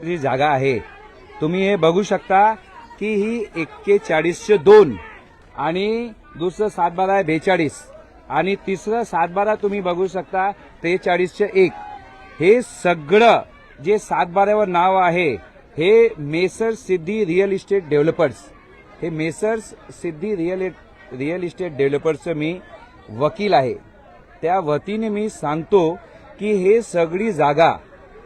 जी जागा आहे तुम्ही हे बघू शकता की ही 4102 आणि दुसरं 712 आहे 42 आणि तिसरं 712 तुम्ही बघू शकता 4301. हे सगळं जे 712 वर नाव आहे हे मेसर्स सिद्धी रिअल इस्टेट डेव्हलपर्स. हे मेसर्स सिद्धी रिअल इस्टेट डेव्हलपर्सचं मी वकील आहे. त्या वतीने मी सांगतो की हे सगळी जागा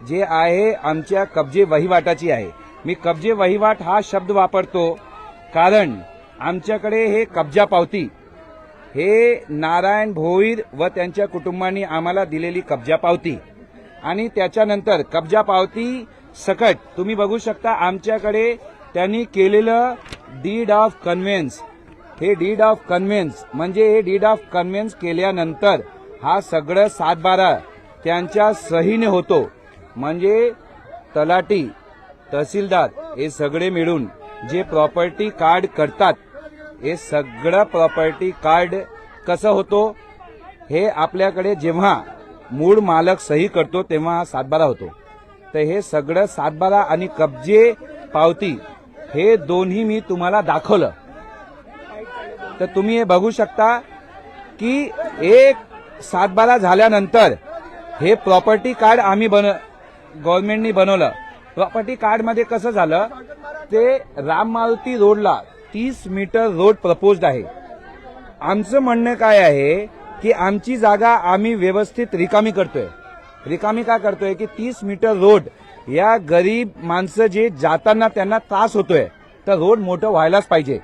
जे आहे आमच्या कब्जे वहिवाटाची आहे. मी कब्जे वहिवाट हा शब्द वापरतो कारण आमच्याकडे हे कब्जा पावती हे नारायण भोईर व त्यांच्या कुटुंबांनी आम्हाला दिलेली कब्जा पावती आणि त्याच्यानंतर कब्जा पावती सकट तुम्ही बघू शकता आमच्याकडे त्यांनी केलेलं डीड ऑफ कन्व्हेन्स. हे डीड ऑफ कन्व्हेन्स म्हणजे हे डीड ऑफ कन्व्हेन्स केल्यानंतर हा सगळं 712 त्यांच्या सहीने होतो. म्हणजे तलाठी तहसीलदार हे सगळे मिळून जे प्रॉपर्टी कार्ड करतात हे सगळं प्रॉपर्टी कार्ड कसं होतो हे आपल्याकडे जेव्हा मूळ मालक सही करतो तेव्हा हा 712 होतो. तर हे सगळं 712 आणि कब्जे पावती हे दोन्ही मी तुम्हाला दाखवलं. तर तुम्ही हे बघू शकता की एक 712 झाल्यानंतर हे प्रॉपर्टी कार्ड आम्ही गव्हर्नमेंटनी बनवलं. प्रॉपर्टी कार्ड मध्ये कसं झालं ते राम मारुती रोडला 30 मीटर रोड प्रपोज्ड आहे. आमचं म्हणणं काय आहे की आमची जागा आम्ही व्यवस्थित रिकामी करतोय. रिकामी का करतोय की 30 मीटर रोड या गरीब माणसं जे जाताना त्यांना त्रास होतोय तर रोड मोठं व्हायलाच पाहिजे.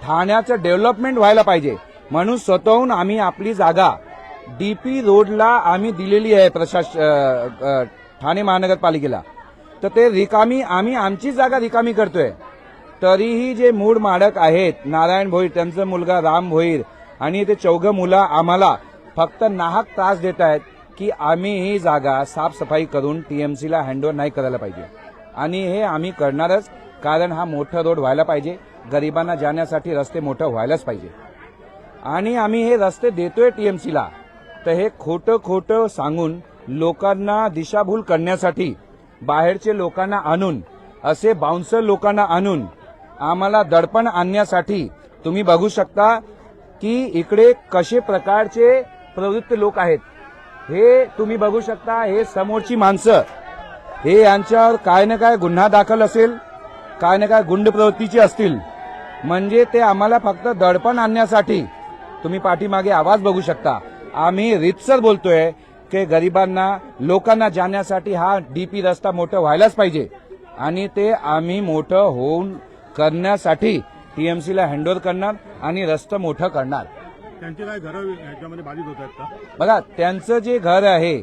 ठाण्याचं डेव्हलपमेंट व्हायला पाहिजे म्हणून स्वतःहून आम्ही आपली जागा डीपी रोडला आम्ही दिलेली आहे ठाणे महानगरपालिकेला. तर ते रिकामी आम्ही आमची जागा रिकामी करतोय. तरीही जे मूळ मालक आहेत नारायण भोईर त्यांचा मुलगा राम भोईर आणि ते 4 मुलं आम्हाला फक्त नाहक त्रास देत आहेत की आम्ही ही जागा साफसफाई करून टीएमसीला हँडओव्हर नाही करायला पाहिजे. आणि हे आम्ही करणारच कारण हा मोठा रोड व्हायला पाहिजे. गरिबांना जाण्यासाठी रस्ते मोठं व्हायलाच पाहिजे आणि आम्ही हे रस्ते देतोय टीएमसीला. तर हे खोटं सांगून लोकांना दिशाभूल करण्यासाठी बाहेरचे लोकांना आणून असे बाउन्सर लोकांना आणून आम्हाला दडपण आणण्यासाठी तुम्ही बघू शकता की इकडे कसे प्रकारचे प्रवृत्त लोक आहेत. हे तुम्ही बघू शकता हे समोरची माणसं हे यांच्यावर काय ना काय गुन्हा दाखल असेल काय ना काय गुंड प्रवृत्तीचे असतील म्हणजे ते आम्हाला फक्त दडपण आणण्यासाठी तुम्ही पाठीमागे आवाज बघू शकता. आम्ही रीतसर बोलतोय की गरिबांना लोकांना जाण्यासाठी हा डीपी रस्ता मोठा व्हायलाच पाहिजे आणि ते आम्ही मोठं होऊन करण्यासाठी टीएमसीला हँडओव्हर करणार आणि रस्ता मोठं करणार. त्यांचे काय घर याच्यामध्ये बाधित होत आहेत का? बघा त्यांचं जे घर आहे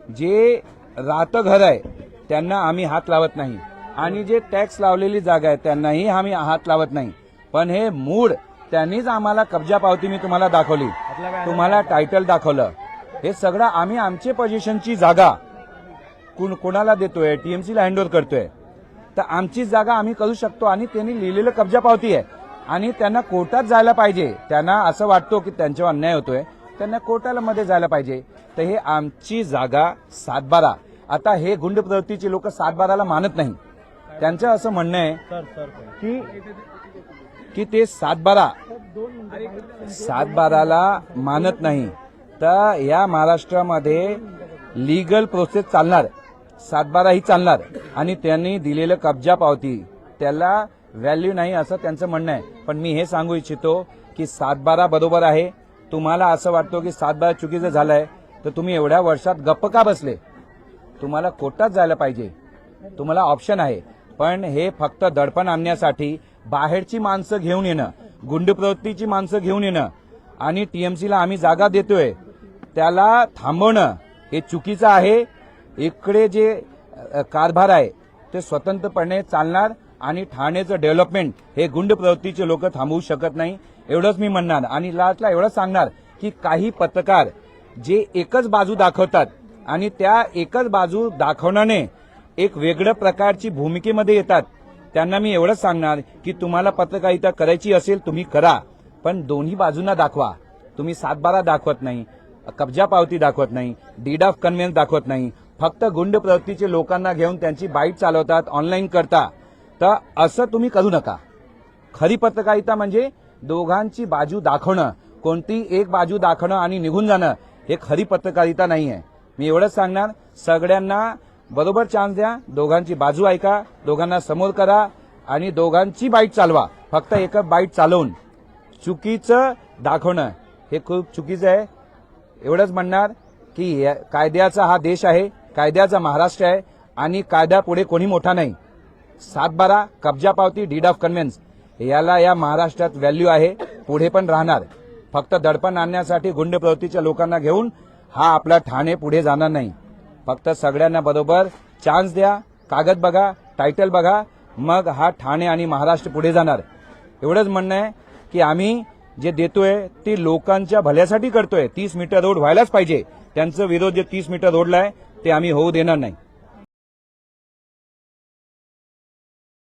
जे राहतं घर आहे त्यांना आम्ही हात लावत नाही आणि जे टॅक्स लावलेली जागा आहे त्यांनाही आम्ही हात लावत नाही. पण हे मूळ त्यांनीच आम्हाला कब्जा पावती मी तुम्हाला दाखवली तुम्हाला टायटल दाखवलं. हे सगळं आम्ही आमचे पोझिशनची जागा कोणाला देतोय टीएमसीला हँडओव्हर करतोय. तर आमची जागा आम्ही करू शकतो आणि त्यांनी लिहिलेलं कब्जा पावती आहे आणि त्यांना कोर्टात जायला पाहिजे. त्यांना असं वाटतो की त्यांच्यावर अन्याय होतोय त्यांना कोर्टाला मध्ये जायला पाहिजे. तर हे आमची जागा 712. आता हे गुंड प्रवृत्तीचे लोक 712ला मानत नाही. त्यांचं असं म्हणणं आहे की ते 712ला मानत नाही. तर या महाराष्ट्रामध्ये लीगल प्रोसेस चालणार 712 ही चालणार आणि त्यांनी दिलेलं कब्जा पावती त्याला व्हॅल्यू नाही असं त्यांचं म्हणणं आहे. पण मी हे सांगू इच्छितो की 712 बरोबर आहे. तुम्हाला असं वाटतं की 712 चुकीचं झालंय तर तुम्ही एवढ्या वर्षात गप्प का बसले? तुम्हाला कोर्टात जायला पाहिजे. तुम्हाला ऑप्शन आहे. पण हे फक्त दडपण आणण्यासाठी बाहेरची माणसं घेऊन येणं गुंड प्रवृत्तीची माणसं घेऊन येणं आणि टीएमसीला आम्ही जागा देतोय त्याला थांबवणं हे चुकीचं आहे. इकडे जे कारभार आहे ते स्वतंत्रपणे चालणार आणि ठाण्याचं डेव्हलपमेंट हे गुंड प्रवृत्तीचे लोक थांबवू शकत नाही एवढंच मी म्हणणार. आणि लास्टला एवढंच सांगणार की काही पत्रकार जे एकच बाजू दाखवतात आणि त्या एकच बाजू दाखवण्याने एक वेगळ्या प्रकारची भूमिकेमध्ये येतात त्यांना मी एवढंच सांगणार की तुम्हाला पत्रकारिता करायची असेल तुम्ही करा पण दोन्ही बाजूंना दाखवा. तुम्ही 712 दाखवत नाही, कब्जा पावती दाखवत नाही, डीड ऑफ कन्व्हेन्स दाखवत नाही, फक्त गुंड प्रवृत्तीचे लोकांना घेऊन त्यांची बाईट चालवतात, ऑनलाईन करता. तर असं तुम्ही करू नका. खरी पत्रकारिता म्हणजे दोघांची बाजू दाखवणं, कोणती एक बाजू दाखवणं आणि निघून जाणं, हे खरी पत्रकारिता नाही आहे. मी एवढंच सांगणार, सगळ्यांना बरोबर चान्स द्या, दोघांची बाजू ऐका, दोघांना समोर करा आणि दोघांची बाईट चालवा. फक्त एक बाईट चालवून चुकीचं दाखवणं हे खूप चुकीचं आहे. एवढंच म्हणणार की कायद्याचा हा देश आहे, कायद्याचा महाराष्ट्र आहे आणि कायद्यापुढे कोणी मोठा नाही. 7/12 कब्जा पावती, डीड ऑफ कन्व्हेन्स याला या महाराष्ट्रात व्हॅल्यू आहे, पुढे पण राहणार. फक्त दडपण आणण्यासाठी गुंड प्रवृत्तीच्या लोकांना घेऊन हा आपला ठाणे पुढे जाणार नाही. फक्त सगळ्यांना बरोबर चान्स द्या, कागद बघा, टायटल बघा, मग हा ठाणे आणि महाराष्ट्र पुढे जाणार. एवढंच म्हणणं आहे की आम्ही जे देतोय ते लोकांच्या भल्यासाठी करतोय. 30 मीटर रोड व्हायलाच पाहिजे. त्यांचं विरोध जे 30 मीटर रोडला आहे ते आम्ही होऊ देणार नाही.